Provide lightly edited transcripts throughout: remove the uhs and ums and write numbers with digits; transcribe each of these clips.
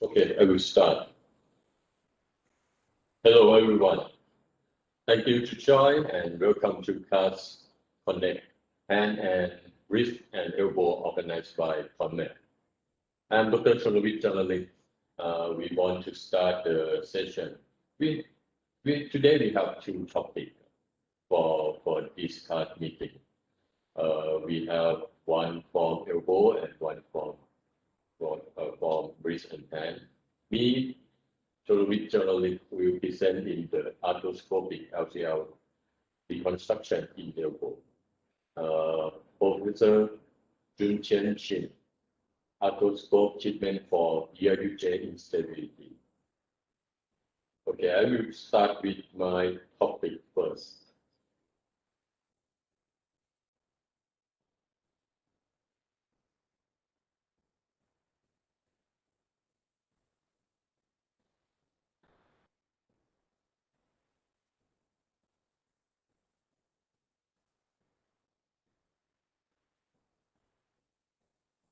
Okay, I will start. Hello, everyone. Thank you to join and welcome to CLAAS Connect, Hand and Wrist and Elbow organized by CONMED. I'm Dr. Cholawish Chanlalit. We want to start the session. Today we have two topics for this CLAAS meeting. We have one from elbow and one from wrist and hand. Me, Cholawish Chanlalit, will present in the arthroscopic LCL reconstruction in elbow. Professor Jui-Tien, arthroscopic treatment for DRUJ instability. Okay, I will start with my topic first.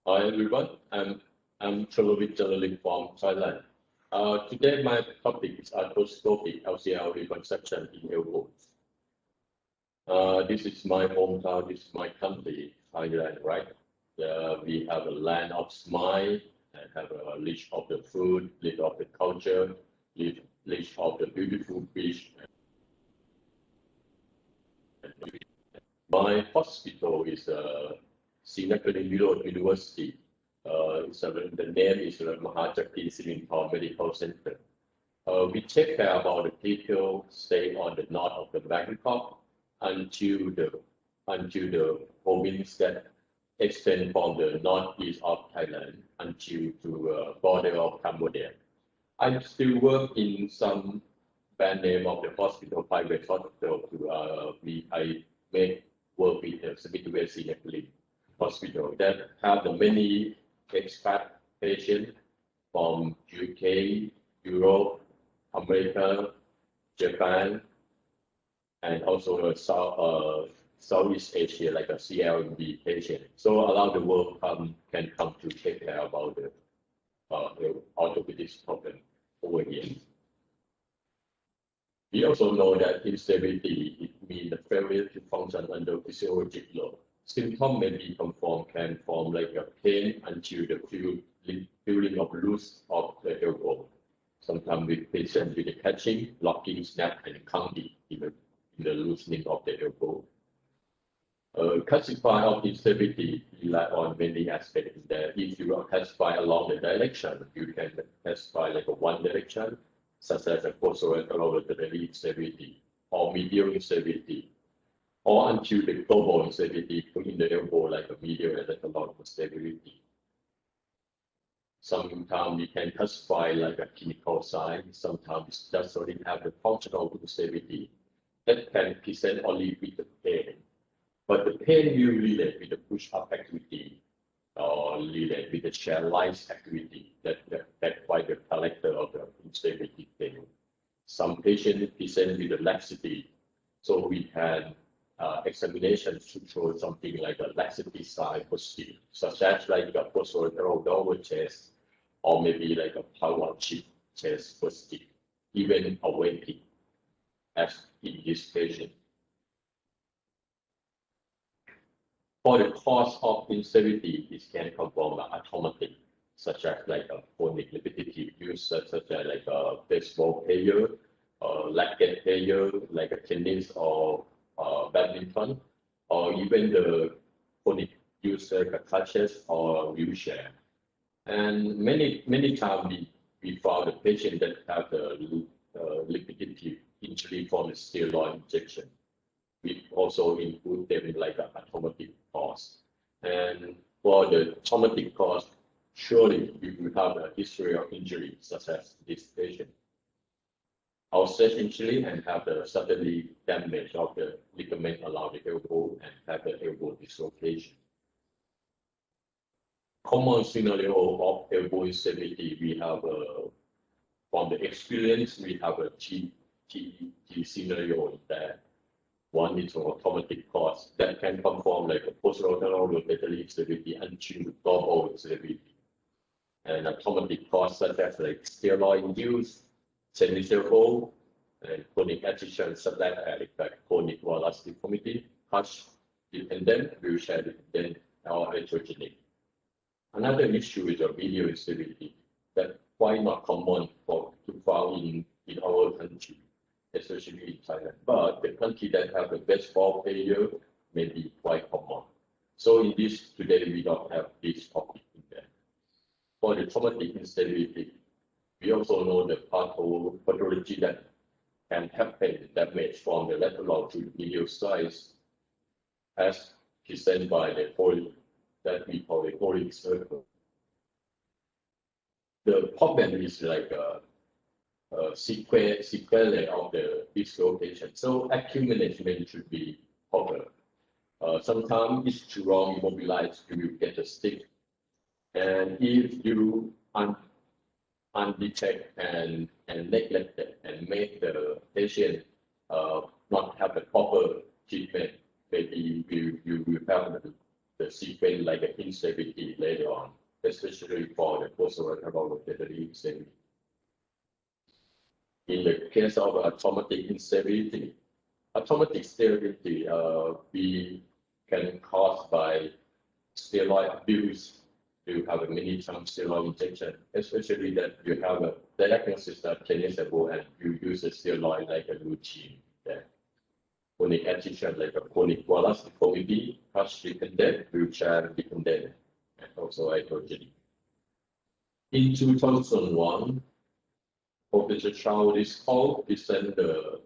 Hi everyone, I'm Cholawish Chanlalit from Thailand. Today my topic is arthroscopic LCL reconstruction in elbow. This is my hometown, this is my country, Thailand, right? We have a land of smile and have a rich of the food, rich of the culture, rich of the beautiful beach. My hospital is Singapore University. The name is Mahajaki Singapore Medical Center. We take care about the people stay on the north of the Bangkok until the province that extend from the northeast of Thailand until to border of Cambodia. I still work in some brand name of the hospital, private hospital. I make work with the Chanlalit hospital that have the many expat patients from UK, Europe, America, Japan, and also Southeast Asia, like a CLAAS patient. So around the world can come to take care about the orthopedic problem over here. We also know that instability, it means the failure to function under physiologic load. Symptoms may be can form like a pain until the feeling of loose of the elbow. Sometimes with patients with the catching, locking, snap, and clunking in the loosening of the elbow. Classify of instability rely on many aspects. That if you classify along the direction, you can classify like a one direction, such as a posterolateral instability or medial instability, or until the global instability in the elbow like a medial and lateral instability. Sometimes we can classify like a clinical sign. Sometimes it does only have the functional instability that can present only with the pain. But the pain will relate with the push-up activity or relate with the chair-rise activity. That's why the character of the instability pain. Some patients present with the laxity, so we can examination to show something like a laxity sign positive, such as like a posterolateral downward chest, or maybe like a Taiwan Shih chest positive, even awakening, as in this patient. For the cause of instability, it can come from automatic, such as like a chronic repetitive use, such as like a baseball player, racket player, like a tennis or badminton, or even the chronic use like crutches or wheelchair. And many times we found the patient that have the repetitive injury from the steroid injection. We also include them like a traumatic cause. And for the traumatic cause, surely we will have a history of injury, such as this patient. Outside injury and have the suddenly damage of the ligament around the elbow and have the elbow dislocation. Common scenario of elbow instability, we have from the experience, we have a T scenario there. One is an automatic cause that can come from like a posterolateral rotatory instability until global instability. And automatic cause such as like steroid-induced semicircle and chronic adhesion sublateral like chronic villus deformity, touch dependent, wheelchair dependent, or heterogenic. Another issue is a medial instability that quite not common to find in our country, especially in Thailand. But the country that have the baseball player may be quite common. So in this today we don't have this topic in there. For the traumatic instability, we also know the pathology that can happen damage from the lateral to the medial sides as presented by the poly that we call a poly circle. The problem is like a sequelae of the dislocation. So acute management should be proper. Sometimes it's too wrong immobilized, you will get a stick. And if you undetect and neglect it and make the patient not have the proper treatment, maybe you will have the sequence like an instability later on, especially for the posterolateral rotatory instability. In the case of traumatic instability, traumatic instability we can cause by steroid abuse. You have a many times steroid injection, especially that you have a diagnosis that tennisable and you use a steroid like a Jui-Tien. Chronic adhesion like a chronic villus deformity, touch dependent, wheelchair dependent, and also heterogenic. In 2001, Professor Cholawish presented the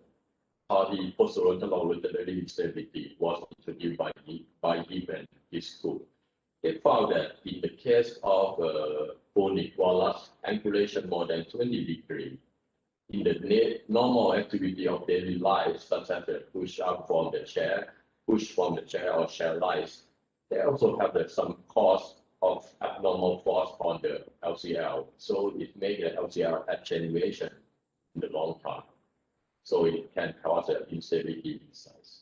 party posterolateral rotatory instability was introduced by him and his group. They found that in the case of chronic wall angulation more than 20 degrees in the normal activity of daily life, such as the push up from the chair, push from the chair or chair rise. They also have some cause of abnormal force on the LCL, so it makes the LCL attenuation in the long term. So it can cause an instability in size.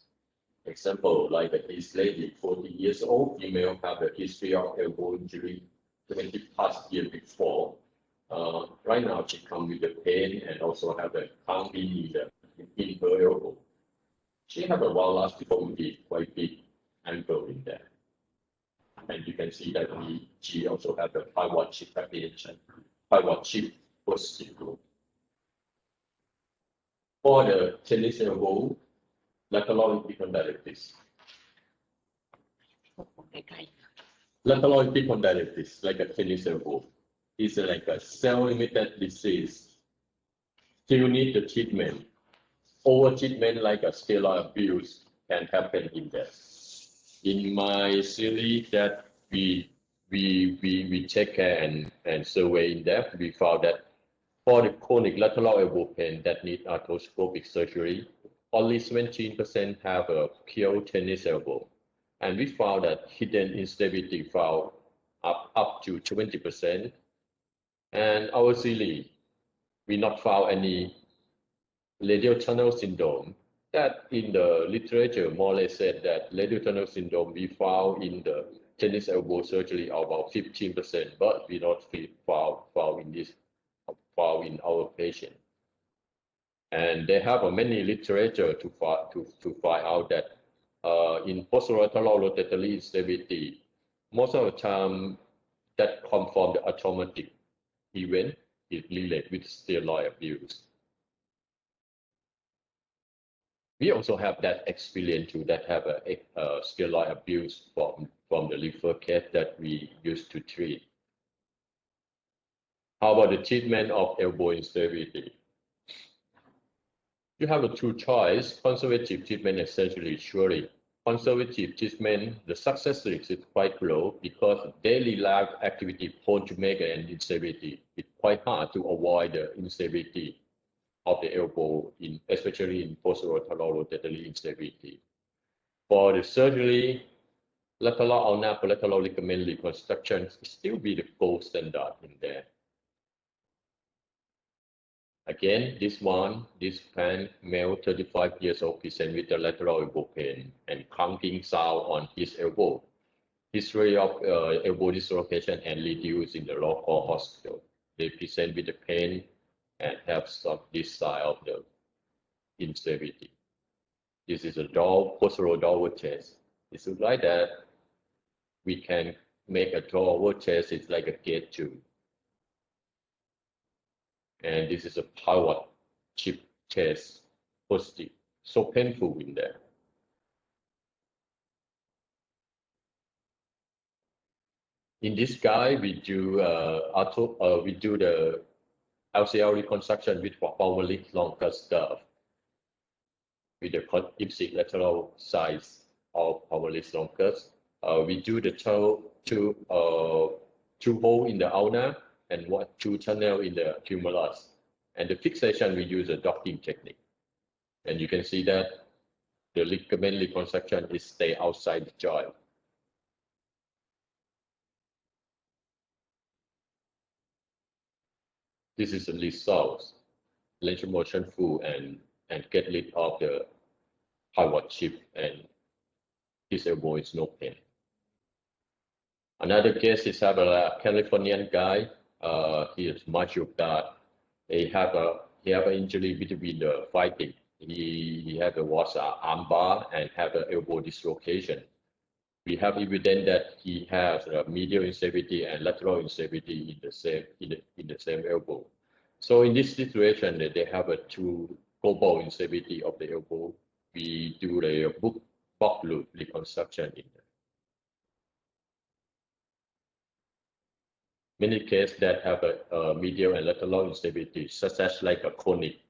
Example, like this lady, 40 years old, female, have a history of elbow injury 20 plus years before. Right now, she comes with the pain and also have a pounding in her elbow. She have a wall deformity, quite big ankle in there. And you can see that she also have a pivot chip application, pivot chip positive group. For the tennis elbow, lateral epicondylitis. Lateral epicondylitis, like a tennis elbow, is like a cell-limited disease. Still need the treatment. Over-treatment like a steroid abuse can happen in there. In my series that we take care and survey in depth, we found that for the chronic lateral elbow pain that need arthroscopic surgery, only 17% have a pure tennis elbow. And we found that hidden instability found up to 20%. And our series, we not found any radial tunnel syndrome. That in the literature more or less said that radial tunnel syndrome we found in the tennis elbow surgery about 15%, but we not found in our patient. And they have many literature to find out that in posterolateral rotatory instability, most of the time that come from the traumatic event is related with steroid abuse. We also have that experience too, that have a steroid abuse from the liver case that we used to treat. How about the treatment of elbow instability? You have a two choice, conservative treatment and surgery. Surely, conservative treatment, the success rate is quite low because daily life activity prone to make an instability. It's quite hard to avoid the instability of the elbow, especially in posterolateral rotatory instability. For the surgery, lateral ulnar collateral ligament reconstruction still be the gold standard in there. Again, this man, male, 35 years old, present with the lateral elbow pain and clunking sound on his elbow. History of elbow dislocation and reduced in the local hospital. They present with the pain and have some this side of the instability. This is a posteral downward chest. It looks like that. We can make a downward chest. It's like a gate tube. And this is a power chip chest positive. So painful in there. In this guy, we do the LCL reconstruction with powerlift longer stuff with the ipsilateral size of powerlift longer. We do the two hole in the ulna and two channel in the humerus. And the fixation, we use a docking technique. And you can see that the ligament reconstruction is stay outside the joint. This is the result. Range of motion full and get rid of the pivot chip and his elbow is no pain. Another case is have a Californian guy. He is macho guard. He have an injury between the fighting. He have a arm bar and have an elbow dislocation. We have evidence that he has medial instability and lateral instability in the same elbow. So in this situation, they have a two global instability of the elbow. We do the box loop reconstruction in there. Many cases that have a medial and lateral instability, such as like a chronic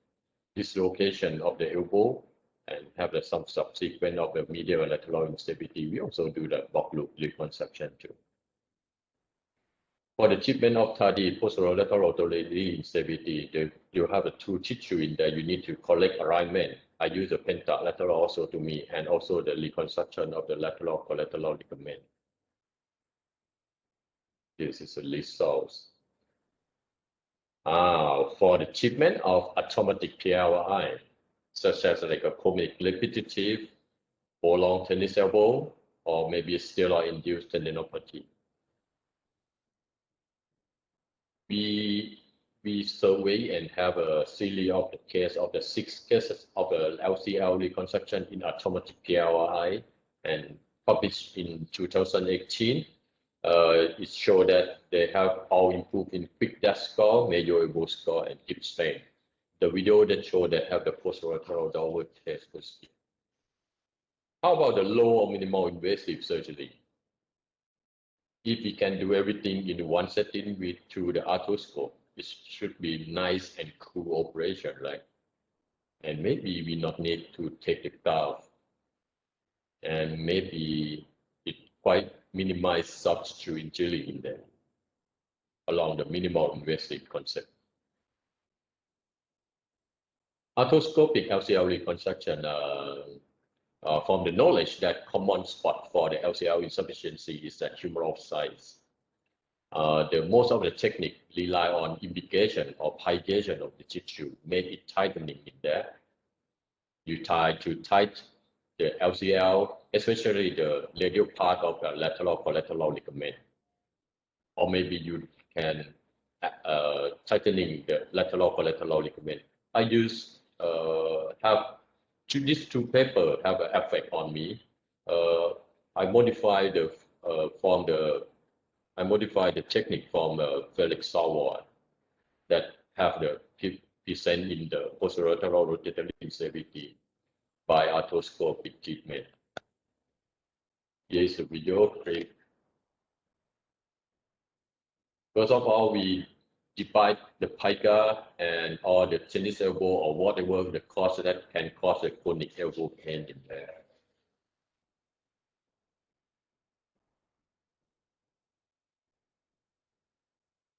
dislocation of the elbow, and have some subsequent of the medial and lateral instability. We also do the box loop reconstruction too. For the treatment of tardy posterolateral instability, you have a two tissue in there. You need to correct alignment. I use the pentalateral osteotomy and also the reconstruction of the lateral collateral ligament. This is the results. For the treatment of automatic PLI, such as like a chronic repetitive, prolonged tennis elbow, or maybe steroid-induced tendinopathy. We survey and have a series of the case of the 6 cases of the LCL reconstruction in automatic PLI and published in 2018. It showed that they have all improved in quick dash score, major elbow score, and hip strain. The video that showed they have the posterolateral downward test positive. How about the low or minimal invasive surgery? If we can do everything in one setting through the arthroscope, it should be nice and cool operation, right? And maybe we not need to take the glove, and maybe it quite minimize soft tissue injury in there along the minimal invasive concept. Arthroscopic LCL reconstruction from the knowledge that common spot for the LCL insufficiency is the humeral size. The most of the technique rely on implication or pigation of the tissue, make it tightening in there. You try to tighten the LCL, especially the radial part of the lateral collateral ligament, or maybe you can tightening the lateral collateral ligament. I use these two papers have an effect on me. I modify the technique from Felix Sauer that have the present in the posterolateral rotator instability by arthroscopic treatment. Here is a video clip. First of all, we divide the pica and or the tennis elbow or whatever the cause that can cause a chronic elbow pain in there.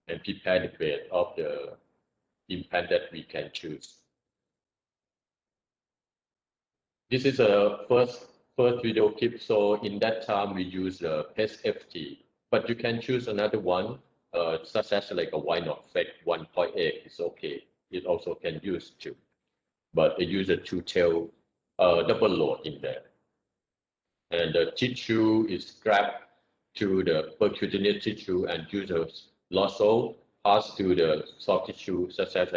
And prepare the bed of the implant that we can choose. This is a first video clip. So in that time we use the PES FT, but you can choose another one, such as like a why not FEC 1.8 is okay. It also can use too, but it uses a two-tail double load in there. And the tissue is grabbed to the percutaneous tissue and use a lasso pass to the soft tissue, such as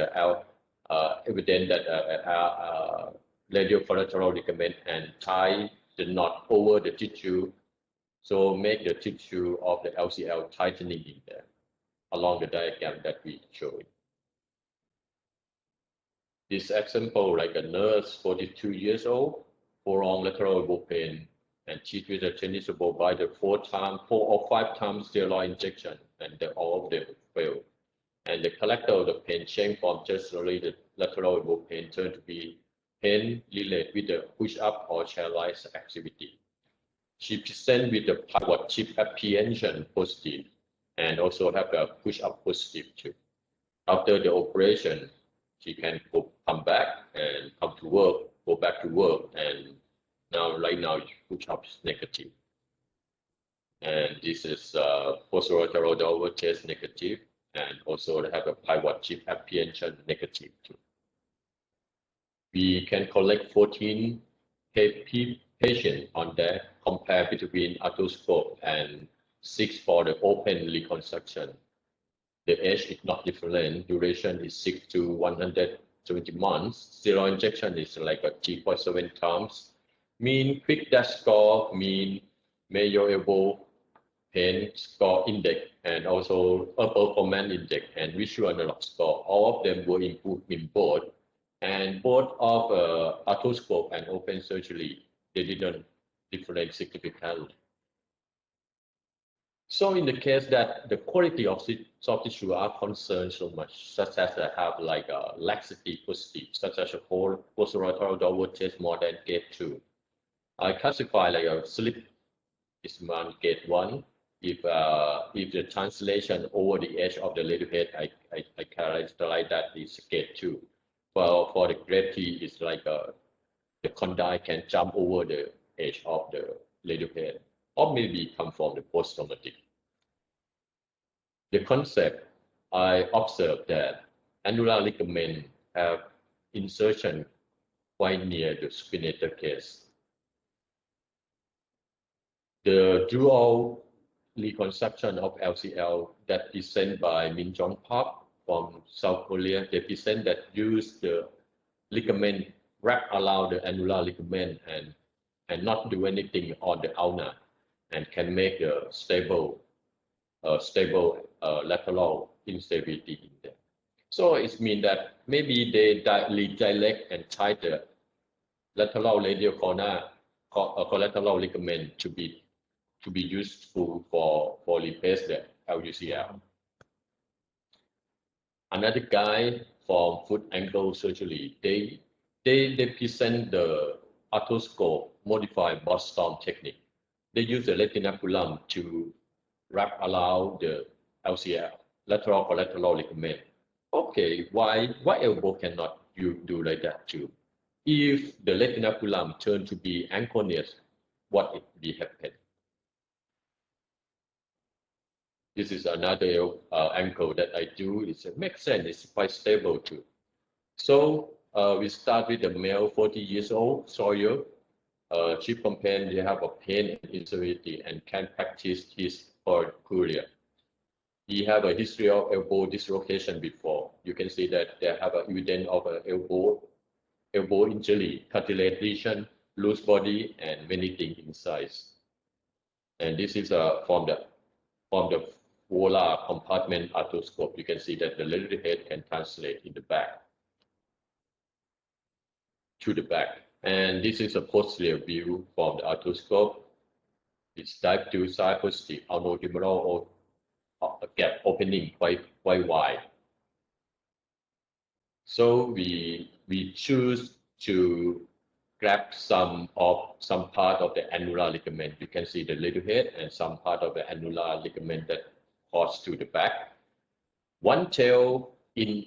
evident that radial collateral ligament, and tie the knot over the tissue, so make the tissue of the LCL tightening in there along the diagram that we showed. This example, like a nurse, 42 years old, prolonged lateral elbow pain, and treated with a tennis elbow by the 4 or 5 times steroid injection, and all of them failed. And the character of the pain changed from just related lateral elbow pain turned to be pain related with the push-up or chair-like activity. She presented with the pivot chip apprehension positive and also have a push-up positive too. After the operation, she can come back and come to work, go back to work, and right now push-up is negative. And this is posterolateral downward test negative, and also have a pivot chip apprehension negative too. We can collect 14 patients on there, compare between arthroscope and 6 for the open reconstruction. The age is not different. Duration is 6 to 120 months. Steroid injection is like a 3.7 times. Mean quick dash score, mean major elbow pain score index, and also upper performance index and visual analog score. All of them were improved in both. And both of arthroscope and open surgery, they didn't differentiate significantly. So in the case that the quality of soft tissue are concerned so much, such as they have like a laxity positive, such as a whole posterolateral downward test more than grade 2. I classify like a slip is grade 1, if the translation over the edge of the little head, I characterize that is grade 2. For the grade 3, it's like the condyle can jump over the edge of the little head, or maybe come from the post-traumatic. The concept, I observed that annular ligament have insertion quite near the spinator case. The dual reconstruction of LCL that present by Min Jong Park from South Korea, they present that use the ligament wrap around the annular ligament and not do anything on the ulna, and can make a stable lateral instability in there. So it means that maybe they redirect and tie the lateral radial collateral ligament to be useful for replace the LUCL. Another guy from foot ankle surgery, they present the arthroscope modified Boston technique. They use the retinaculum to wrap around the LCL, lateral collateral ligament. Okay, why elbow cannot you do like that too? If the retinaculum turn to be anchorness, what it be happen? This is another ankle that I do. It makes sense. It's quite stable too. So we start with the male 40 years old, Sawyer. Chief complaint, they have a pain and instability and can practice his career. He have a history of elbow dislocation before. You can see that they have evidence of an elbow injury, cartilage lesion, loose body, and many things inside. And this is from the volar compartment arthroscope. You can see that the little head can translate in the back to the back. And this is a posterior view from the arthroscope. It's type 2 side positive, ulnohumeral gap opening quite wide. So we choose to grab some part of the annular ligament. You can see the little head and some part of the annular ligament that cross to the back. One tail in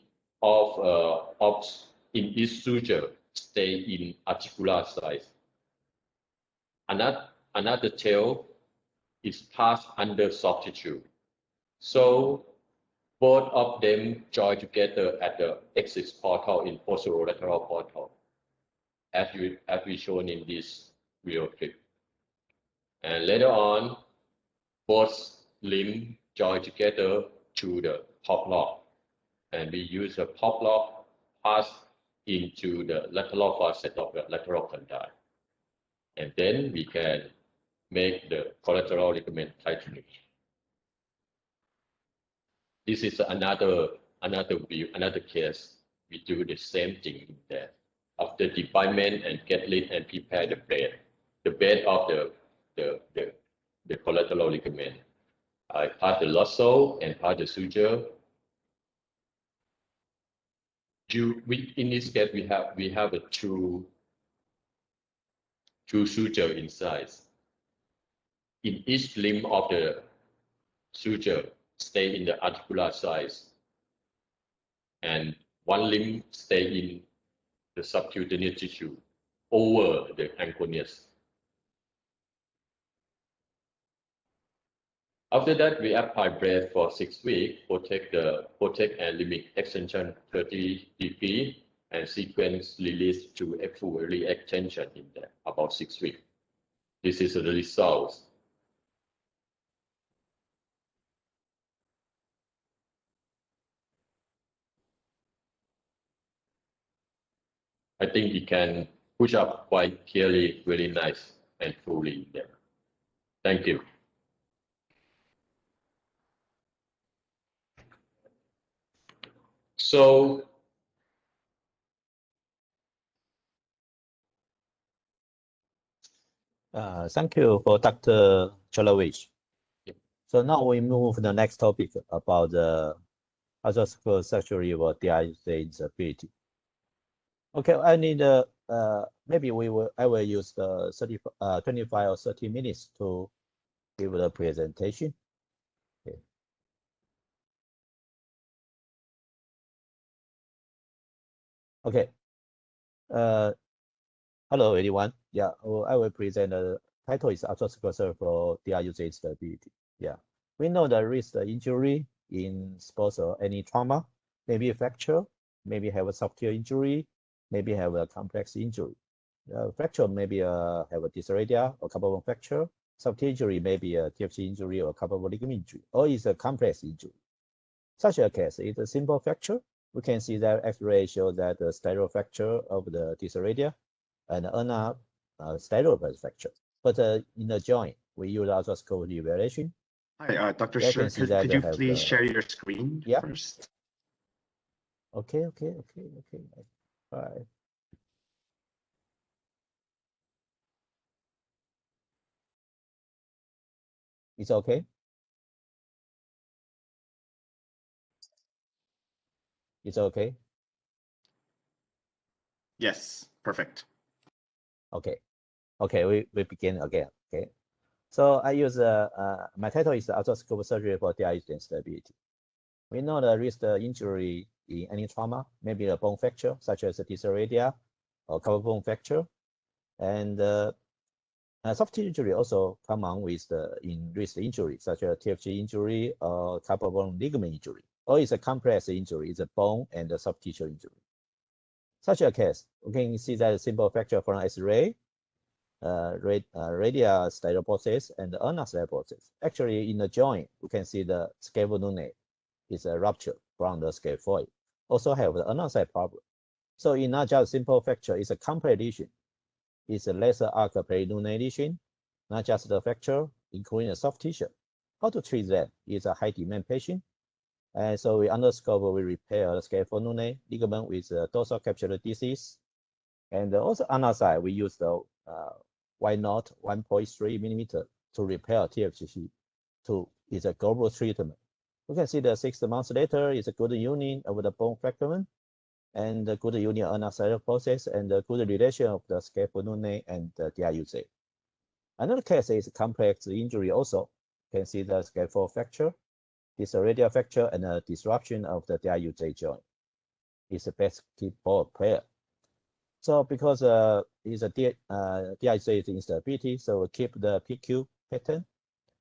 each suture stay in articular size. Another tail is passed under soft tissue. So both of them join together at the exit portal in posterolateral portal, as we shown in this video clip. And later on, both limbs join together to the pop lock, and we use a pop lock pass into the lateral facet of the lateral condyle, and then we can make the collateral ligament tightening. This is another view, another case. We do the same thing in there. After debridement and get rid and prepare the bed of the collateral ligament. I pass the lasso and pass the suture. In this case, we have a true suture inside. In each limb of the suture stay in the articular size, and one limb stay in the subcutaneous tissue over the anchorness. After that, we apply brace for 6 weeks, protect and limit extension 30 degrees, and sequence release to a full extension in there, about 6 weeks. This is the result. I think we can push up quite clearly, really nice and fully in there. Thank you. So thank you for Dr. Cholawish. Yep. So now we move to the next topic about the arthroscopic surgery for DRUJ instability. Okay, I need maybe I will use the 25 or 30 minutes to give the presentation. Okay. Hello, everyone. Yeah, I will present the title is Arthroscopic surgery for DRUJ instability. Yeah, we know the risk injury in sports or any trauma, maybe a fracture, maybe have a soft tissue injury, maybe have a complex injury. Fracture maybe have a dystocia or couple bone fracture. Soft tissue injury maybe a TFC injury or couple bone ligament injury, or is a complex injury. Such a case is a simple fracture. We can see that X-ray shows that the stereo fracture of the dystocia and ulnar stereo fracture. But in the joint, we use arthroscopic evaluation. Hi, Dr. Yeah, Shih, could you please share your screen first? Okay. All right. It's okay? It's okay? Yes, perfect. Okay. Okay, we begin again. Okay. So I use my title is arthroscopic surgery for DRUJ instability. We know the risk injury in any trauma, maybe a bone fracture, such as a dystocia or couple bone fracture, and soft tissue injury also common with in wrist injury, such as TFG injury or couple bone ligament injury, or it's a complex injury, it's a bone and a soft tissue injury. Such a case, we can see that a simple fracture from X-ray, radial styloposis and ulnar styloposis. Actually, in the joint, we can see the scaphoid is a rupture from the scaphoid. Also have the ulnar side problem. So it's not just simple fracture, it's a complex lesion. It's a lesser arc perineal lesion, not just the fracture, including the soft tissue. How to treat that? It's a high demand patient. And so we endoscope, we repair the scaphoid ligament with dorsal capsular disease. And also on our side, we use the Y naught 1.3 millimeter to repair TFCC. It's a global treatment. We can see the 6 months later is a good union of the bone fragment and the good union on our process and the good relation of the scaphoid and the DRUJ. Another case is complex injury also. You can see the scaphoid fracture, dystocia fracture, and a disruption of the DRUJ joint. It's a basketball player. So because it's a DRUJ instability, so we keep the PQ pattern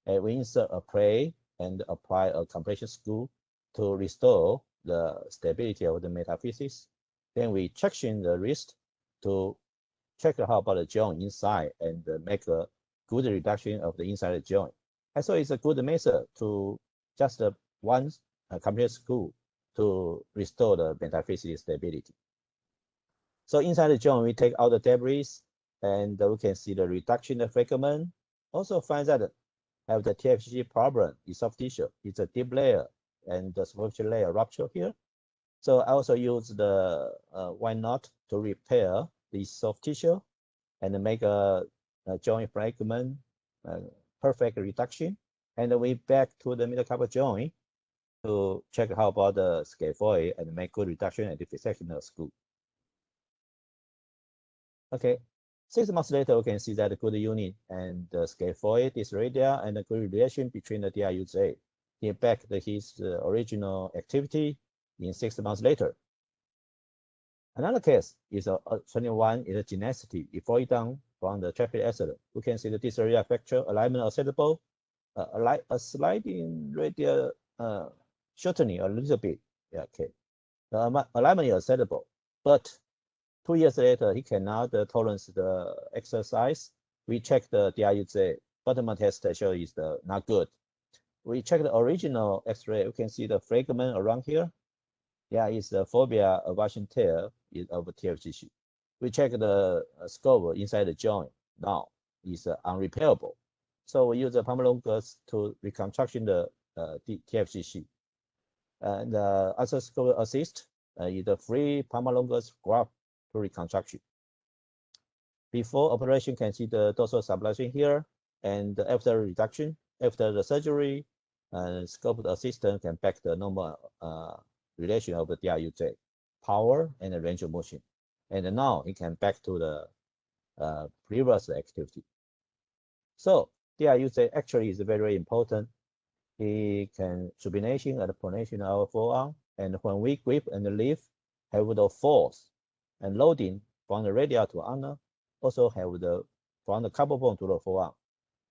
and we insert a play and apply a compression screw to restore the stability of the metaphysis. Then we traction the wrist to check how about the joint inside and make a good reduction of the inside of the joint. And so it's a good method to just one compression screw to restore the metaphysis stability. So inside the joint, we take out the debris and we can see the reduction of fragment. Also find that have the TFCC problem is soft tissue. It's a deep layer and the superficial layer rupture here. So I also use the Y naught to repair the soft tissue and make a joint fragment perfect reduction. And we back to the metacarpal joint to check how about the scaphoid and make good reduction and fixation of screw. Okay, 6 months later, we can see that the good union and the scaphoid dystocia and the good relation between the DRUJ. He back his original activity in 6 months later. Another case is 21 is a geneticity. It fall down from the traffic accident. We can see the dystocia fracture, alignment acceptable, a sliding radial shortening a little bit. Yeah, okay. The alignment is acceptable, but 2 years later, he cannot tolerance the exercise. We check the DRUJ, bottom test show is not good. We check the original X-ray. We can see the fragment around here. Yeah, it's the fovea avulsion tear of TFCC. We check the scope inside the joint. Now it's unrepairable. So we use the palmolongus to reconstruction the TFCC. And arthroscopic assist is the free palmolongus graft to reconstruction. Before operation, can see the dorsal subluxation here, and after reduction, after the surgery, scope assistant can back the normal relation of the DRUJ, power and the range of motion. And now he can back to the previous activity. So DRUJ actually is very important. He can supination and pronation of our forearm, and when we grip and lift, have the force and loading from the radial to ulnar. Also have the from the carpal bone to the forearm.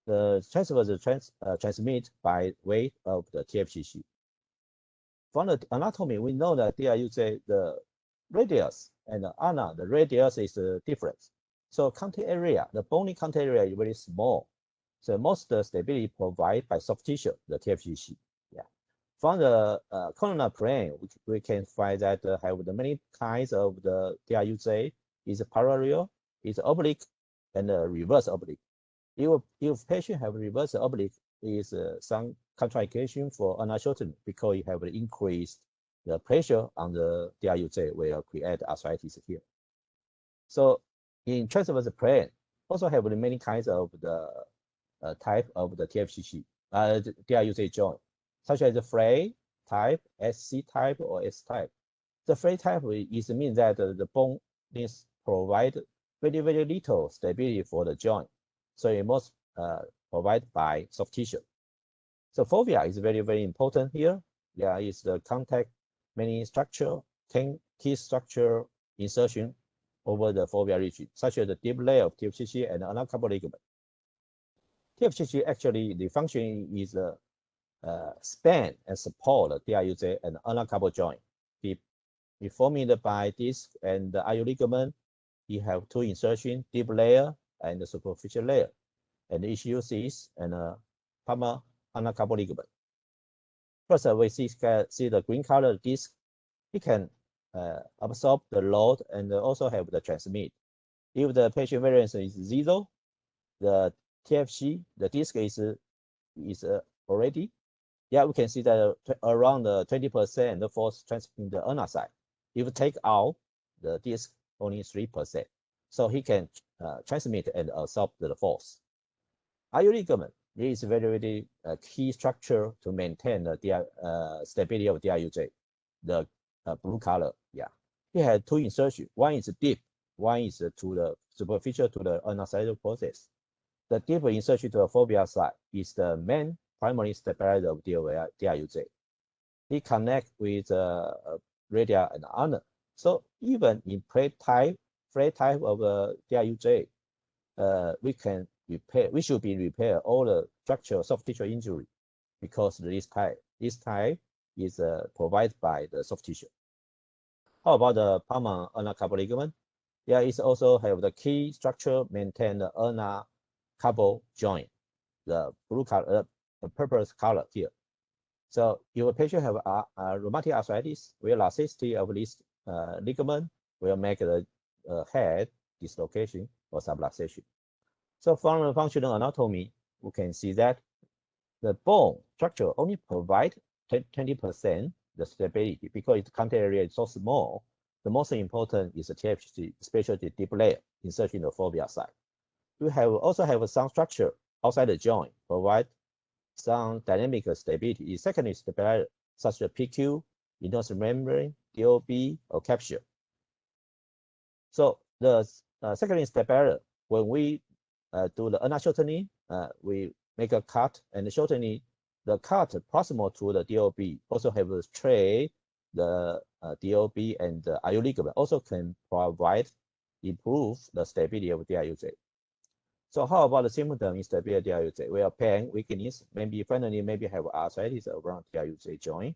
The transfer is transmit by way of the TFCC. From the anatomy, we know that DRUJ, the radius and the ulnar, the radius is different. So contact area, the bony contact area is very small. So most stability provided by soft tissue, the TFCC. Yeah. From the columnar plane, we can find that have the many kinds of the DRUJ is parallel, is oblique, and reverse oblique. If patient have reverse oblique, is some contraindication for ulnar shortening because you have increased the pressure on the DRUJ will create arthritis here. So in transverse plane, also have many kinds of the type of the TFCC, DRUJ joint, such as the fray type, SC type, or S type. The fray type is mean that the bone is provide very, very little stability for the joint. So it must provide by soft tissue. So fovea is very, very important here. There is the contact many structure, key structure insertion over the fovea region, such as the deep layer of TFCC and ulnar carpal ligament. TFCC actually the function is span and support the DRUJ and ulnar carpal joint. Formed by disc and the IU ligament, you have two insertion, deep layer and the superficial layer, and each uses and palmar ulnar carpal ligament. First, we see the green color disc. It can absorb the load and also have the transmit. If the patient variance is 0, the TFC, the disc is already. Yeah, we can see that around 20% the force transmitting the ulnar side. If you take out the disc, only 3%. So he can transmit and absorb the force. IU ligament is very, very key structure to maintain the stability of DRUJ, the blue color. Yeah, he had two insertions. One is deep, one is to the superficial to the ulnar side process. The deep insertion to the fovea side is the main primary stabilizer of DRUJ. It connects with radial and ulnar. So even in fray type of DRUJ, we should be repair all the structural soft tissue injury because this type is provided by the soft tissue. How about the palmar ulnar carpal ligament? Yeah, it also have the key structure maintain the ulnar carpal joint, the blue color, the purple color here. So if a patient have rheumatic arthritis, elasticity of this ligament will make the head dislocation or subluxation. So from the functional anatomy, we can see that the bone structure only provide 20% the stability because its contact area is so small. The most important is the TFC, especially deep layer insertion in the fovea side. We also have some structure outside the joint, provide some dynamic stability. Secondary stabilizer, such as PQ, enormous membrane, DOB, or capsule. So the secondary stabilizer, when we do the ulnar shortening, we make a cut and the shortening. The cut proximal to the DOB also have a tray, the DOB and the IU ligament also can improve the stability of DRUJ. So how about the symptom instability of DRUJ? We have pain, weakness, finally maybe have arthritis around DRUJ joint.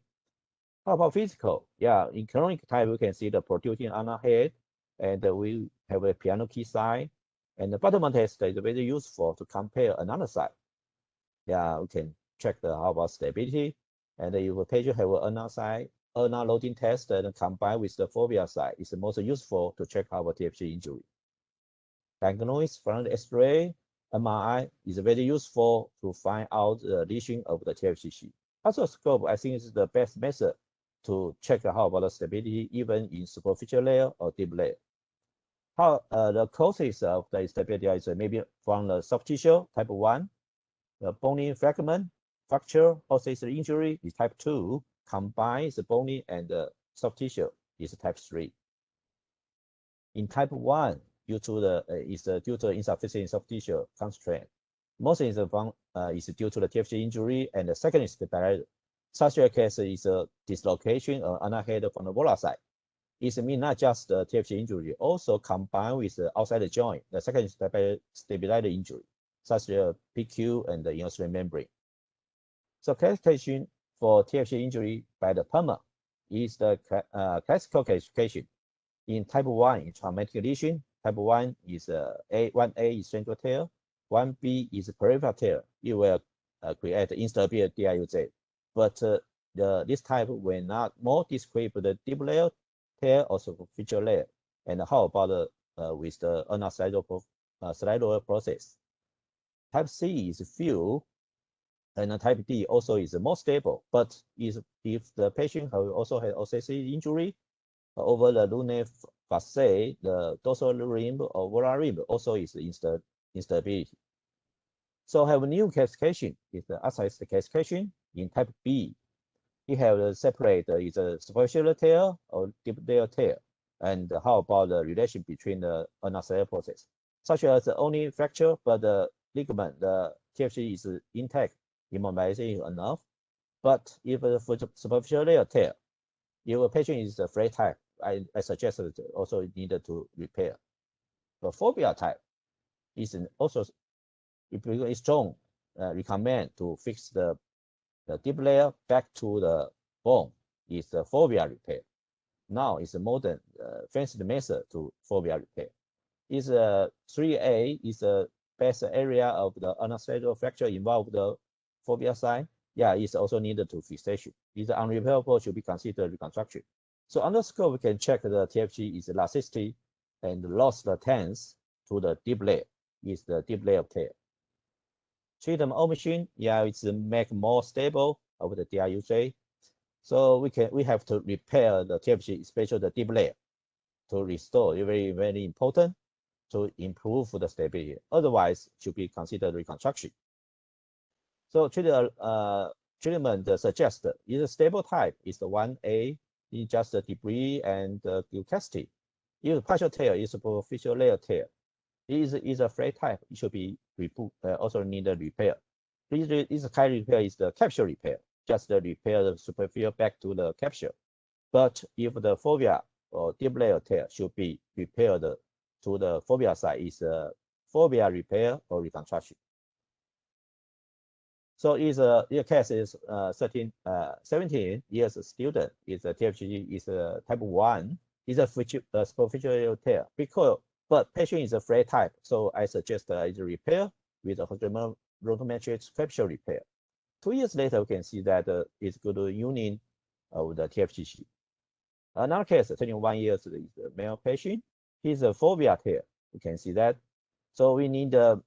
How about physical? Yeah, in chronic type, we can see the protruding ulnar head, and we have a piano key sign. And the bottom test is very useful to compare another side. Yeah, we can check how about stability. And if a patient have an ulnar side, ulnar loading test and combined with the fovea side is the most useful to check our TFC injury. Diagnosis from the X-ray, MRI is very useful to find out the lesion of the TFCC. Arthroscopic, I think, is the best method to check how about the stability even in superficial layer or deep layer. How the causes of the instability is maybe from the soft tissue, type 1, the bony fragment, fracture, osseous injury is type 2, combined the bony and the soft tissue is type 3. In type 1, due to the insufficient soft tissue constraint. Most is due to the TFC injury, and the second is stabilizer. Such a case is a dislocation or ulnar head from the volar side. It means not just the TFC injury, also combined with the outside the joint, the second stabilizer injury, such as PQ and the inertial membrane. So classification for TFC injury by the PERMA is the classical classification. In type 1 is traumatic lesion. Type 1 is 1A is central tear, 1B is peripheral tear. It will create instability DRUJ. But this type will not more describe the deep layer tear or superficial layer. And how about with the ulnar slidal process? Type C is few, and type D also is more stable. But if the patient also has OCC injury over the lunate facet, the dorsal limb or volar limb also is instability. So have a new classification is the Arthroscopic classification in type B. You have the separate is a superficial tear or deep layer tear. And how about the relation between the ulnar slidal process, such as only fracture, but the ligament, the TFC is intact, immobilization is enough. But if a superficial layer tear, if a patient is a flat type, I suggest also needed to repair. But phobia type is also, if it's strong, recommend to fix the deep layer back to the bone is the phobia repair. Now it's a modern fancy method to phobia repair. Is 3A is the best area of the ulnar slidal fracture involved the phobia side. Yeah, it's also needed to fixation. Is unrepairable should be considered reconstruction. So under scope we can check the TFG is elasticity and lost the tense to the deep layer is the deep layer tear. Treatment of machine, yeah, it's make more stable of the DRUJ. So we have to repair the TFG, especially the deep layer, to restore. Very, very important to improve the stability. Otherwise, should be considered reconstruction. So treatment suggested is a stable type is the 1A, is just the debris and glucosity. If partial tear is a superficial layer tear, is a flat type, it should be also need a repair. This kind of repair is the capsule repair, just repair the superficial back to the capsule. But if the phobia or deep layer tear should be repaired to the phobia side, is a phobia repair or reconstruction. So your case is 17 years student, is a TFG is a type 1, is a superficial tear, but patient is a flat type, so I suggest is a repair with a rotometric capsule repair. 2 years later, we can see that it's good union of the TFGC. Another case, 21 years, is a male patient. He's a phobia tear. You can see that. So we need to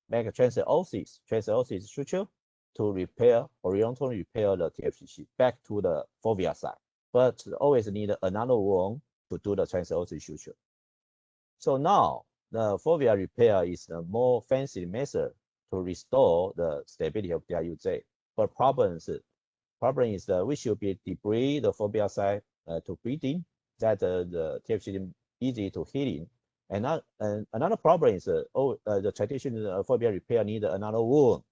make a transosis suture to repair, horizontally repair the TFGC back to the phobia side. But always need another one to do the transosis suture. So now the phobia repair is a more fancy method to restore the stability of DRUJ. But problem is that we should be debride the phobia side to breathing, that the TFC easy to healing. And another problem is the traditional phobia repair need another wound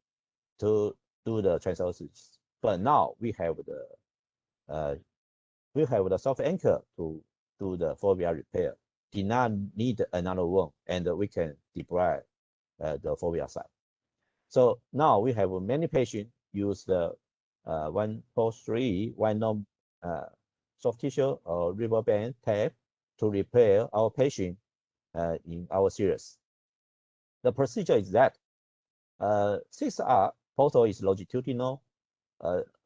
to do the transosis. But now we have the soft anchor to do the phobia repair. Did not need another wound, and we can debride the phobia side. So now we have many patients use the 143 one soft tissue or rubber band tape to repair our patient in our series. The procedure is that 6R portal is longitudinal,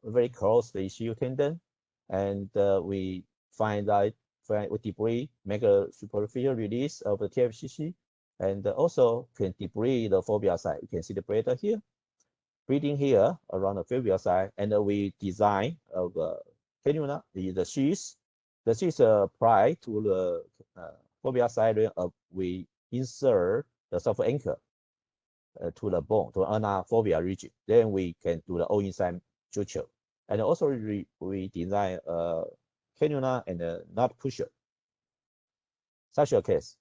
very close to the issue tendon, and we find that with debris, make a superficial release of the TFCC, and also can debride the phobia side. You can see the bladder here, breathing here around the phobia side, and we design of cannula, the Shih. The Shih apply to the phobia side. We insert the soft anchor to the bone, to ulnar phobia region. Then we can do the all inside suture, and also we design cannula and nut pusher. Such a case.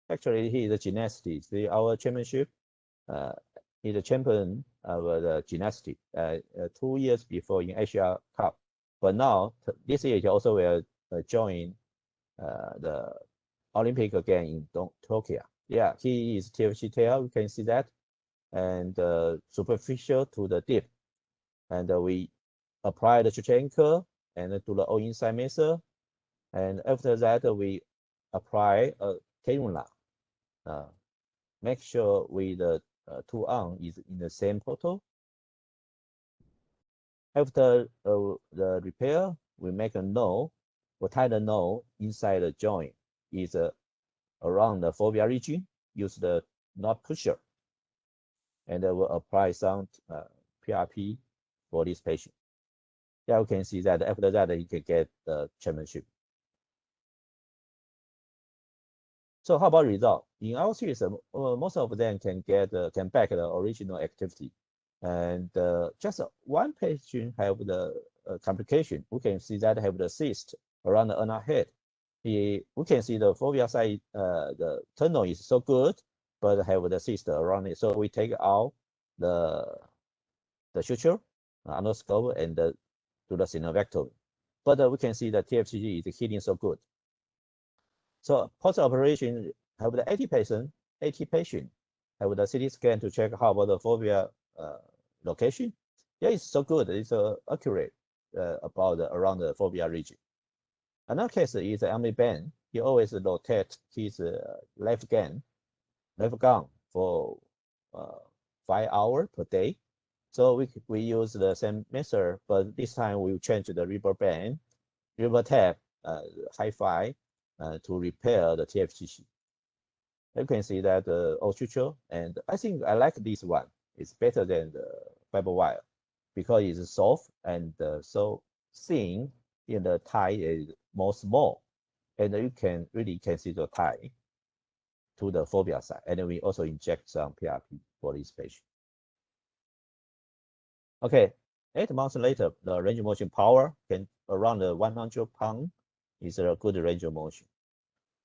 Actually, he is a gymnastic. Our championship, he's a champion of the gymnastic 2 years before in Asia Cup. But now, this year he also will join the Olympic again in Tokyo. Yeah, he is TFC tail. You can see that, and superficial to the deep, and we apply the Jui-Tien anchor and do the all inside method, and after that we apply a cannula. Make sure with the two arm is in the same portal. After the repair, we make a node. We tie the node inside the joint is around the fovea region. Use the knot pusher, and we'll apply some PRP for this patient. Yeah, you can see that after that you can get the championship. So how about result? In our series, most of them can back the original activity, and just one patient have the complication. We can see that have the cyst around the ulnar head. We can see the fovea side, the tunnel is so good, but have the cyst around it. So we take out the suture, endoscope, and do the synovectomy. But we can see the TFCG is healing so good. So post-operation, have the 80 patient have the CT scan to check how about the fovea location. Yeah, it's so good. It's accurate about around the fovea region. Another case is Emily Ben. He always rotate his left gum for 5 hours per day. So we use the same method, but this time we change the rubber band, rubber tab, high-fi, to repair the TFCC. You can see that all suture, and I think I like this one. It's better than the fiber wire because it's soft and so thin in the tie is more small, and you can really see the tie to the fovea side. And then we also inject some PRP for this patient. Okay, 8 months later, the range of motion power can around 100 pounds is a good range of motion.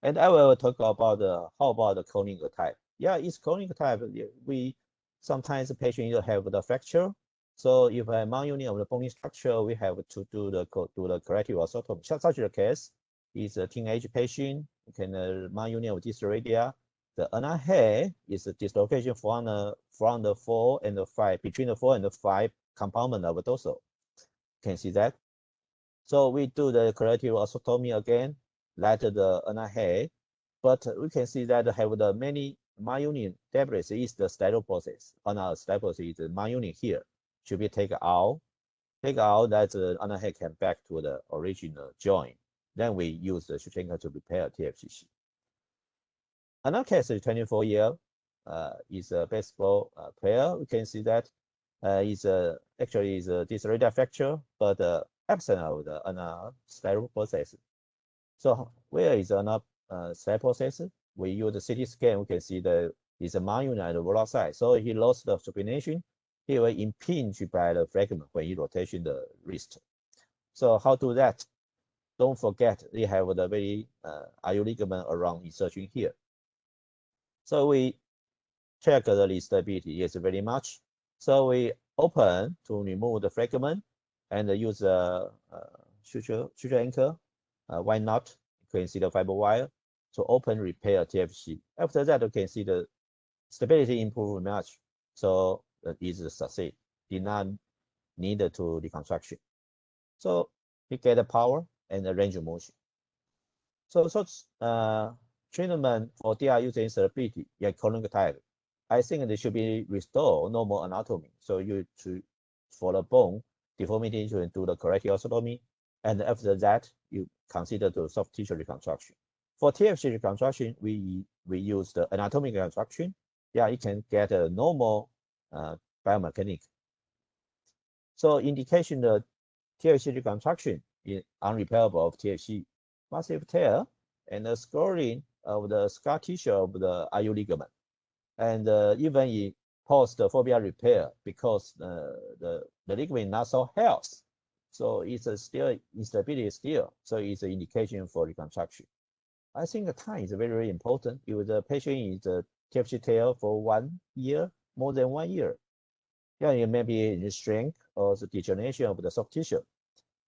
And I will talk about how about the conic type. Yeah, it's conic type. We sometimes the patient will have the fracture. So if a malunion of the bony structure, we have to do the corrective orthotomy. Such a case is a teenage patient, can malunion of distal radii. The ulnar hair is a dislocation from the 4 and the 5, between the 4 and the 5 compartment of the dorsal. Can see that. So we do the corrective orthotomy again, let the ulnar hair, but we can see that have the many myunion debris is the stereo process. On our stereo process is the myunion here should be taken out. Take out that the ulnar hair can back to the original joint. Then we use the Jui-Tien to repair TFCC. Another case is 24-year is a baseball player. We can see that actually is a distal radii fracture, but absent of the ulnar stereo process. So where is ulnar stereo process? We use the CT scan. We can see is a myunion at the volar side. So he lost the supination. He will impinge by the fragment when he rotation the wrist. So how to do that? Don't forget they have the very IU ligament around insertion here. So we check the instability. Yes, very much. So we open to remove the fragment and use a suture anchor. Why not? You can see the fiber wire to open repair TFC. After that, you can see the stability improve much. So it is a success. Did not need to reconstruction. So he get the power and the range of motion. So treatment for DRUJ instability, yeah, conic type. I think they should be restore normal anatomy. So you for the bone deformity, you can do the corrective orthotomy, and after that you consider the soft tissue reconstruction. For TFC reconstruction, we use the anatomic reconstruction. Yeah, you can get a normal biomechanic. So indication the TFC reconstruction is unrepairable of TFC, massive tear, and the scoring of the scar tissue of the IU ligament. And even in post-fovea repair, because the ligament not so healthy, so it's still instability still, so it's an indication for reconstruction. I think the time is very, very important. If the patient is a TFC tail for 1 year, more than 1 year, yeah, it may be in strength or the degeneration of the soft tissue.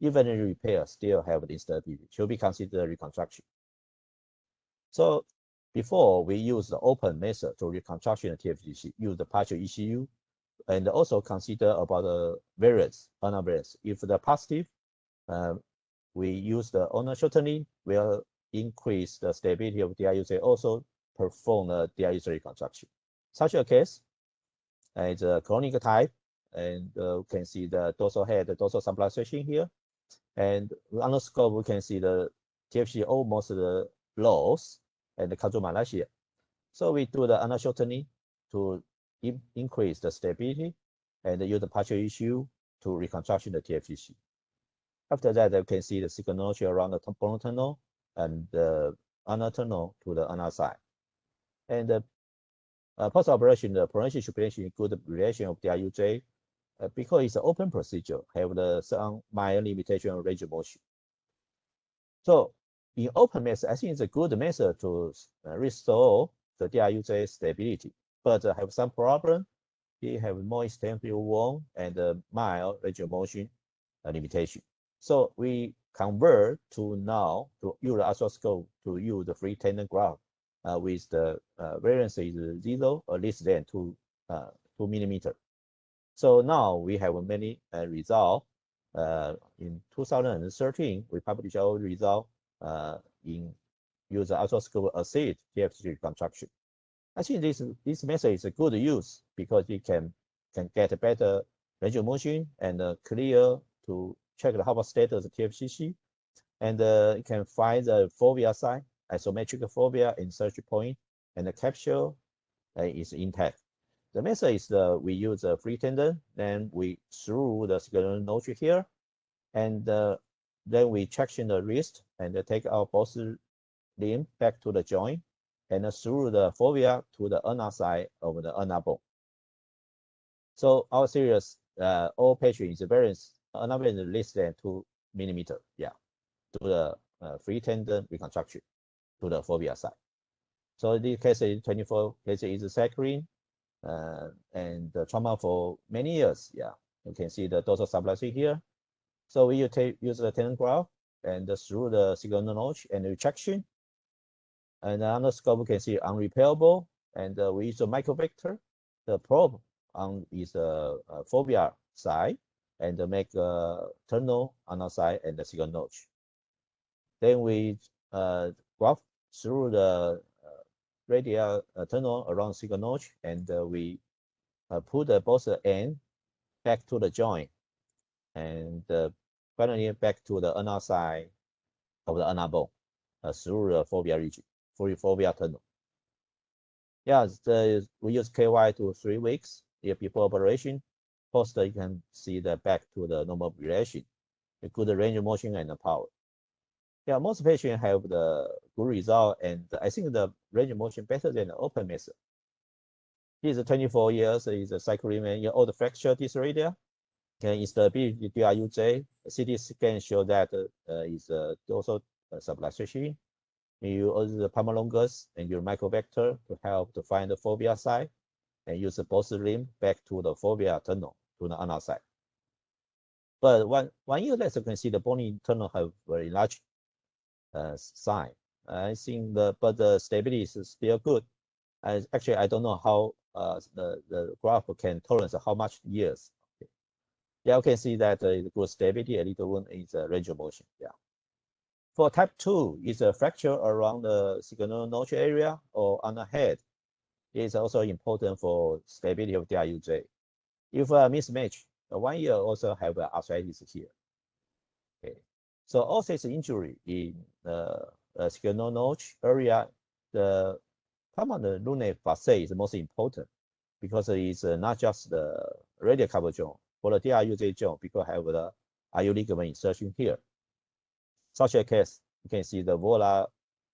Even in repair, still have the instability, should be considered reconstruction. So before we use the open method to reconstruction of TFCC, use the partial ECU, and also consider about the variance, ulnar variance. If the positive, we use the ulnar shortening, will increase the stability of DRUJ, also perform the DRUJ reconstruction. Such a case is a chronic type, and you can see the dorsal head, the dorsal subluxation here. And on the scope, we can see the TFC almost the lows and the control Malaysia. So we do the ulnar shortening to increase the stability and use the partial issue to reconstruction the TFCC. After that, you can see the signal notch around the bone tunnel and the ulnar tunnel to the ulnar side. And post-operation, the pronation supination good relation of the DRUJ because it's an open procedure, have the some mild limitation of range of motion. So in open method, I think it's a good method to restore the DRUJ stability, but have some problem. It have more extensive wound and mild range of motion limitation. So we convert to now to use the arthroscope to use the free tendon graft with the variance is 0 or less than 2 millimeter. So now we have many results. In 2013, we published our result in use arthroscope assist TFC reconstruction. I think this method is a good use because it can get a better range of motion and clear to check the Harvard status of TFCC, and you can find the fovea site, isometric fovea insertion point, and the capsule is intact. The method is we use a free tendon, then we through the signal notch here, and then we traction the wrist and take our both limb back to the joint, and through the fovea to the ulnar side of the ulnar bone. So our series, all patients is variance, ulnar variance less than 2 millimeter, yeah, to the free tendon reconstruction to the fovea side. So this case is 24 cases is saccharin, and the trauma for many years, yeah. You can see the dorsal subluxation here. So we use the tendon graft and through the signal notch and retraction. And on the scope, we can see unrepairable, and we use a microvector. The probe is the fovea side, and make a tunnel on the side and the signal notch. Then we graft through the radial tunnel around signal notch, and we put both end back to the joint, and finally back to the ulnar side of the ulnar bone through the fovea region, fovea tunnel. Yeah, we use KY to 3 weeks. If before operation, post you can see the back to the normal relation, a good range of motion and the power. Yeah, most patients have the good result, and I think the range of motion better than the open method. He's 24 years, he's a cycling all the fracture dysphagia, and instability DRUJ. CT scan show that is also subluxation. You use the palmar-longus and your microvector to help to find the fovea side, and use both limb back to the fovea tunnel to the ulnar side. But one year later, you can see the bony tunnel have very large sign. I think but the stability is still good. Actually, I don't know how the graph can tolerance how much years. Okay. Yeah, you can see that the good stability, a little one is a range of motion. Yeah. For type 2, is a fracture around the signal notch area or on the head. It is also important for stability of DRUJ. If a mismatch, 1 year also have arthritis here. Okay. So osseous injury in the signal notch area, the palmar lunate facet is most important because it's not just the radial cover joint, for the DRUJ joint, because have the IU ligament insertion here. Such a case, you can see the volar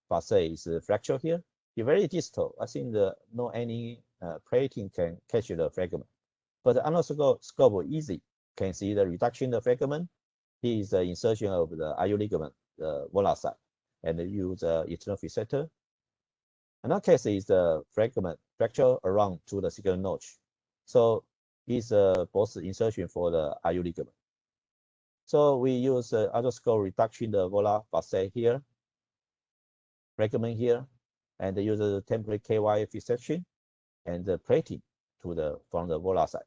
facet is fractured here. It's very distal. I think no any plating can catch the fragment. But the arthroscope easy. Can see the reduction of fragment. Here is the insertion of the IU ligament, the volar side, and use external receptor. Another case is the fragment fracture around to the signal notch. So it's both insertion for the IU ligament. So we use arthroscope reduction the volar facet here, fragment here, and use the template KY fixation and the plating from the volar side.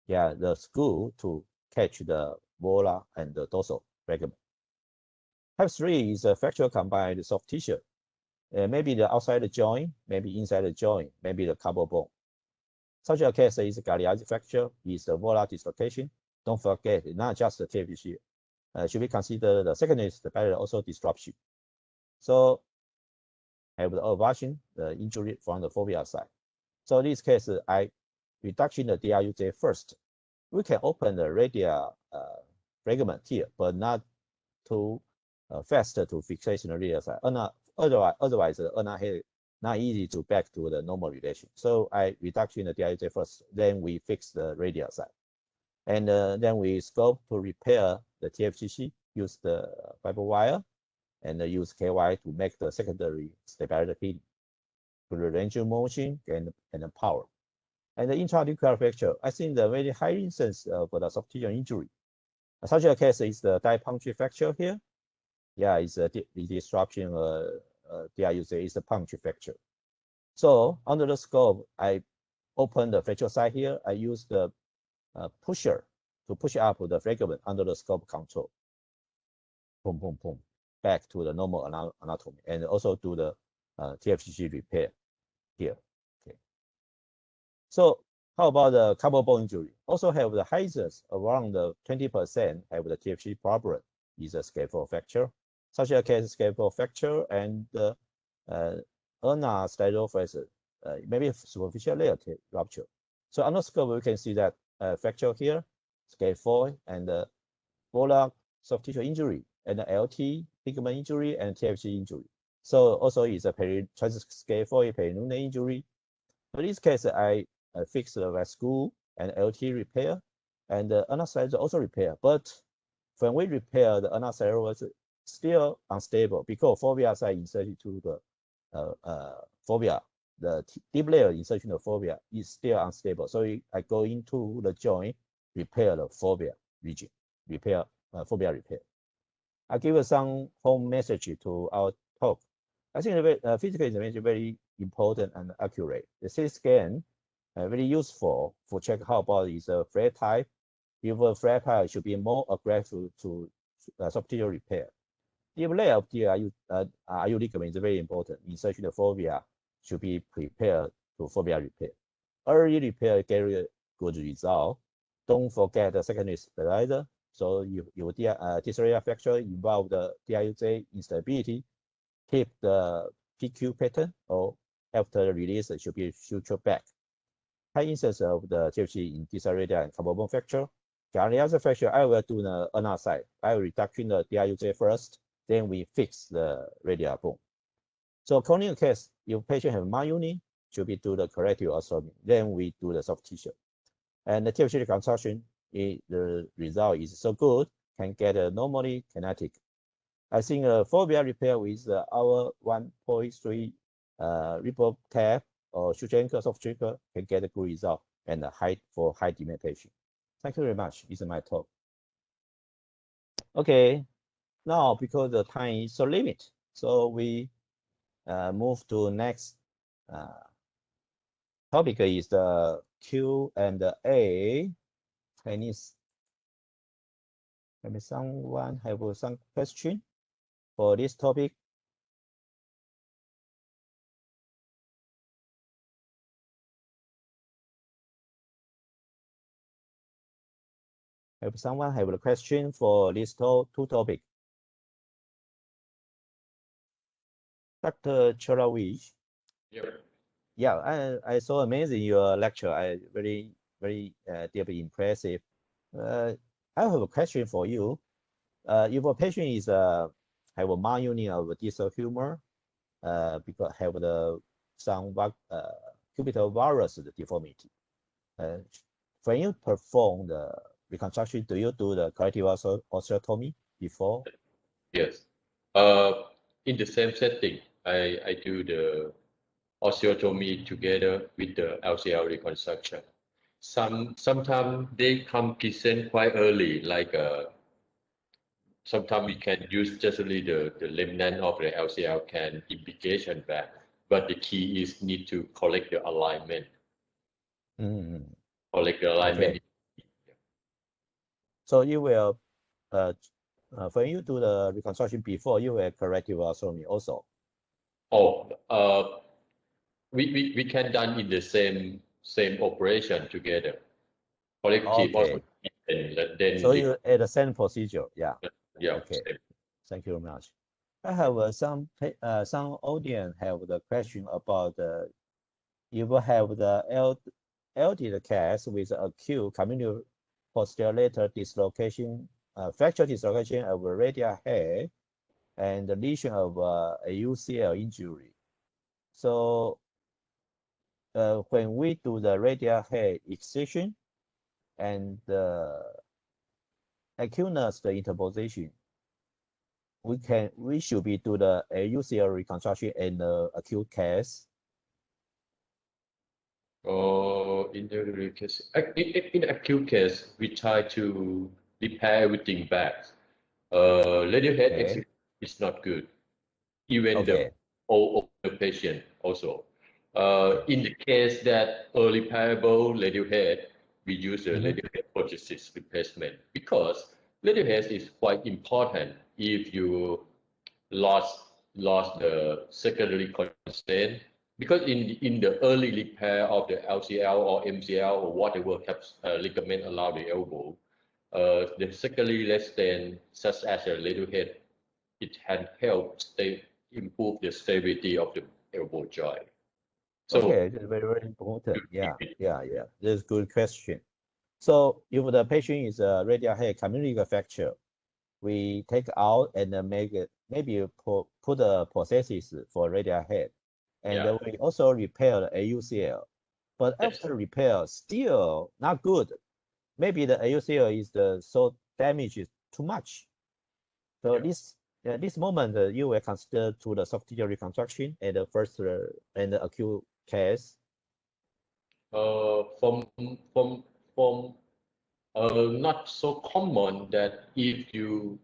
Yeah, the screw to catch the volar and the dorsal fragment. Type 3 is a fracture combined soft tissue. Maybe the outside the joint, maybe inside the joint, maybe the couple bone. Such a case is Cholawish fracture, is the volar dislocation. Don't forget, not just the TFC. Should be considered the secondary barrier also disruption. So have the avulsion, the injury from the fovea side. So in this case, I reduction the DRUJ first. We can open the radial fragment here, but not too fast to fixation the radial side. Otherwise, not easy to back to the normal relation. So I reduction the DRUJ first, then we fix the radial side. And then we scope to repair the TFCC, use the fiber wire, and use KY to make the secondary stability to the range of motion and the power. And the intranuclear fracture, I think the very high incidence for the soft tissue injury. Such a case is the thigh puncture fracture here. Yeah, it's a disruption. DRUJ is a puncture fracture. So under the scope, I open the fracture site here. I use the pusher to push up the fragment under the scope control. Boom, boom, boom, back to the normal anatomy, and also do the TFCC repair here. Okay. So how about the couple bone injury? Also have the highest around the 20% have the TFCC problem is a scaphoid fracture. Such a case scaphoid fracture and ulnar stylophase, maybe superficial layer rupture. So under scope we can see that fracture here, scaphoid and volar soft tissue injury, and the LT ligament injury and TFC injury. So also is a transscaphoid perineal injury. In this case, I fix the vascular and LT repair, and the ulnar side also repair. But when we repair the ulnar side, was still unstable because fovea side inserted to the fovea. The deep layer insertion of fovea is still unstable. So I go into the joint, repair the fovea region, repair fovea repair. I give some home message to our talk. I think the physical examination is very important and accurate. The CT scan very useful for check how about is a flare type. If a flare type should be more aggressive to soft tissue repair. Deep layer of the RU ligament is very important. Insertion of fovea should be prepared to fovea repair. Early repair get good result. Don't forget the secondary stabilizer. So your distal fracture involve the DRUJ instability, keep the PQ pattern, or after the release it should be suture back. High incidence of the TFC in distal and couple bone fracture. Cholawish fracture, I will do the ulnar side. I will reduction the DRUJ first, then we fix the radial bone. So corneal case, if patient have myuni, should be do the corrective arthroscopic. Then we do the soft tissue. And the TFC reconstruction, the result is so good, can get a normally kinetic. I think fovea repair with our 1.3 ripple cap or suture anchor, soft trigger can get a good result and for high demand patient. Thank you very much. This is my talk. Okay, now because the time is so limited, so we move to next topic is the Q&A. Chinese. Maybe someone have some question for this topic. Have someone have a question for this two topic? Dr. Cholawish. Yeah, I saw amazing your lecture. I very deeply impressive. I have a question for you. If a patient is have a myuni of distal humor, because have the some cubital varus deformity, when you perform the reconstruction, do you do the corrective osteotomy before? Yes. In the same setting, I do the osteotomy together with the LCL reconstruction. Sometimes they come present quite early, like sometimes we can use just only the remnant of the LCL can investigation back, but the key is need to collect the alignment. Collect the alignment. Okay. So you will, when you do the reconstruction before, you will correct your anatomy also. Oh, we can done in the same operation together. Collective also, and then so you at the same procedure, yeah. Yeah. Okay. Same. Thank you very much. I have some audience have the question about you will have the LD case with acute communal posterolateral dislocation, fracture dislocation of a radial head, and the lesion of a UCL injury. So when we do the radial head excision and the acuteness the interposition, we should be do the UCL reconstruction in the acute case. In the case, in acute case, we try to repair everything back. Radial head is not good. Even the older patient also. In the case that repairable radial head, we use a radial head prosthesis replacement because radial head is quite important if you lost the secondary constraint. Because in the early repair of the LCL or MCL or whatever ligament around the elbow, the secondary restraint such as a radial head, it can help improve the stability of the elbow joint. So okay, that's very, very important. Yeah. That's a good question. So if the patient is a radial head communal fracture, we take out and make it, maybe put a prosthesis for radial head. And we also repair the AUCL. But after repair, still not good. Maybe the AUCL is so damaged too much. So this moment you will consider to the soft tissue reconstruction and the first and the acute case. From not so common that if you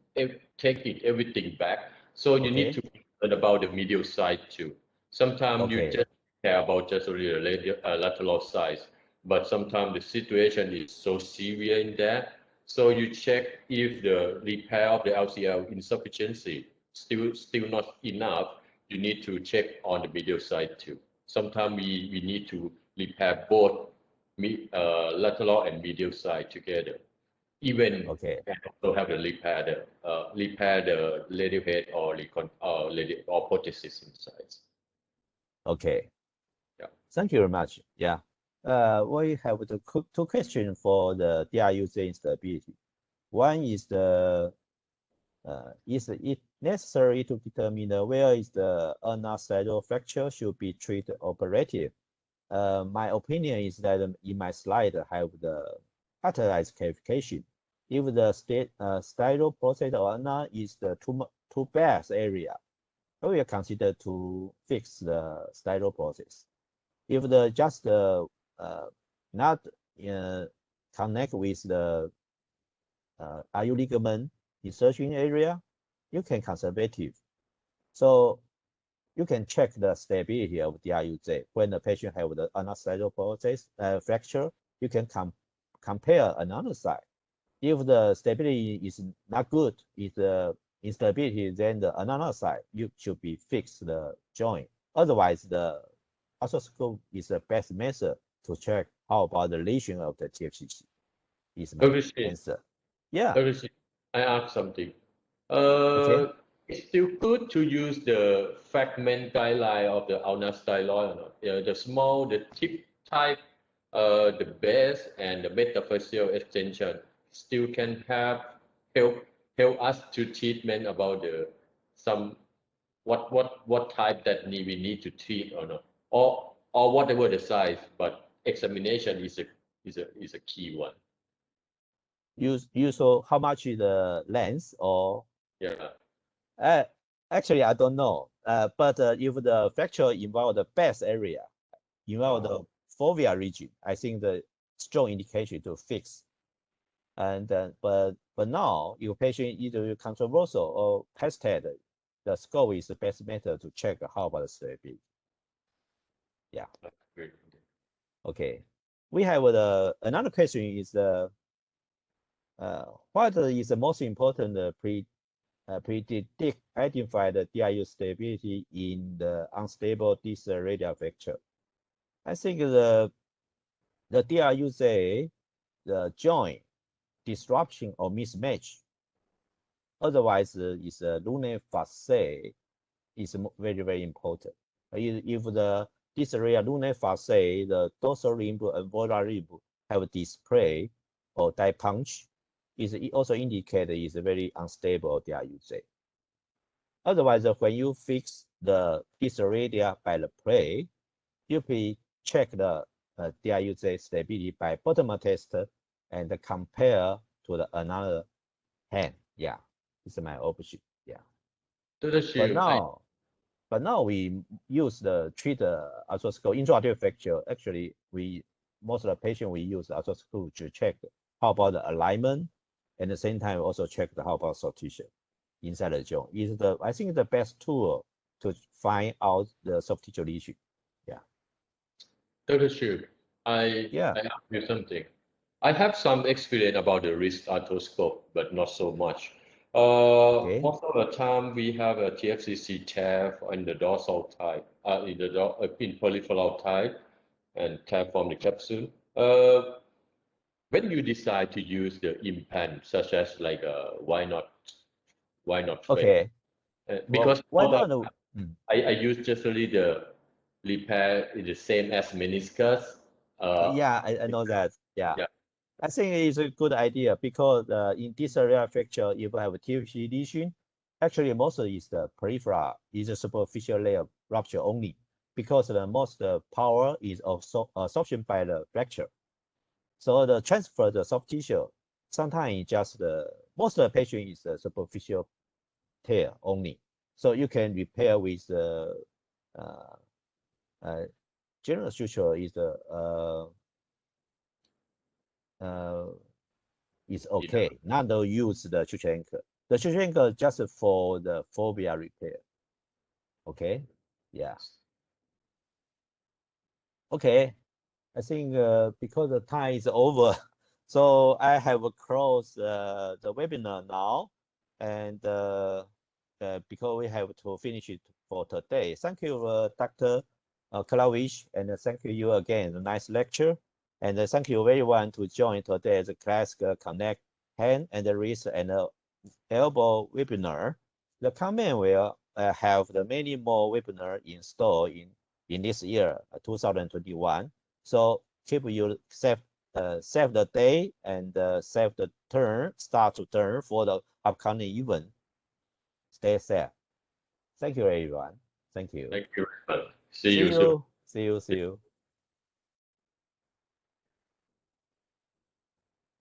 take everything back, so you need to learn about the medial side too. Sometimes you just care about just only the lateral side, but sometimes the situation is so severe in that. So you check if the repair of the LCL insufficiency still not enough. You need to check on the medial side too. Sometimes we need to repair both lateral and medial side together. Even and also have to repair the radial head or prosthesis inside. Okay. Yeah. Thank you very much. Yeah. We have the two questions for the DRUJ instability. One is is it necessary to determine where is the ulnar sternal fracture should be treated operative? My opinion is that in my slide have the categorized clarification. If the sternal process or ulnar is the too bad area, we will consider to fix the sternal process. If the just not connect with the RU ligament insertion area, you can conservative. So you can check the stability of DRUJ. When the patient have the ulnar sternal process fracture, you can compare another side. If the stability is not good, if the instability, then the another side, you should be fix the joint. Otherwise, the arthroscope is the best method to check how about the lesion of the TFCC. Is my answer. Yeah. I ask something. It's still good to use the fragment guideline of the ulnar styloid or not? The small, the tip type, the base, and the metaphyseal extension still can help us to treatment about the what type that we need to treat or not, or whatever the size, but examination is a key one. You saw how much is the length or? Yeah. Actually, I don't know. But if the fracture involve the base area, involve the fovea region, I think the strong indication to fix And but now your patient either controversial or tested, the scope is the best method to check how about the stability. Yeah. Great. Okay. We have another question is what is the most important predict identify the DRU stability in the unstable disc radial fracture? I think the DRUJ, the joint disruption or mismatch. Otherwise, is a lunar facet is very, very important. If the this area lunar facet, the dorsal limb and volar limb have display or die punch, it also indicate is a very unstable DRUJ. Otherwise, when you fix the disc radius by the plate, you can check the DRUJ stability by bottom test and compare to the another hand. Yeah, it's my option. Yeah. But now we use the treat arthroscopic intraarticular fracture. Actually, most of the patient we use arthroscope to check how about the alignment, and at the same time also check how about soft tissue inside the joint. Is I think the best tool to find out the soft tissue lesion. Yeah. Dr. Shih, I ask you something. I have some experience about the wrist arthroscope, but not so much. Most of the time we have a TFCC tab in the dorsal type, in peripheral type, and tab from the capsule. When you decide to use the implant, such as like why not Okay. Because I use generally the repair is the same as meniscus. Yeah, I know that. Yeah. I think it's a good idea because in this area fracture, if you have a TFC lesion, actually most is the peripheral, is a superficial layer rupture only, because the most power is absorption by the fracture. So the transfer the soft tissue, sometimes just most of the patient is a superficial tear only. So you can repair with the general suture is is okay. Not to use the suture anchor. The suture anchor just for the phobia repair. Okay. Yeah. Okay. I think because the time is over, so I have closed the webinar now, and because we have to finish it for today. Thank you, Dr. Cholawish, and thank you again. A nice lecture. And thank you everyone to join today's CLAAS Connect Hand and Wrist and Elbow webinar. The CONMED will have the many more webinar in store in this year, 2021. So keep you save the day and save the turn, start to turn for the upcoming event. Stay safe. Thank you, everyone. Thank you. Thank you. See you soon. See you.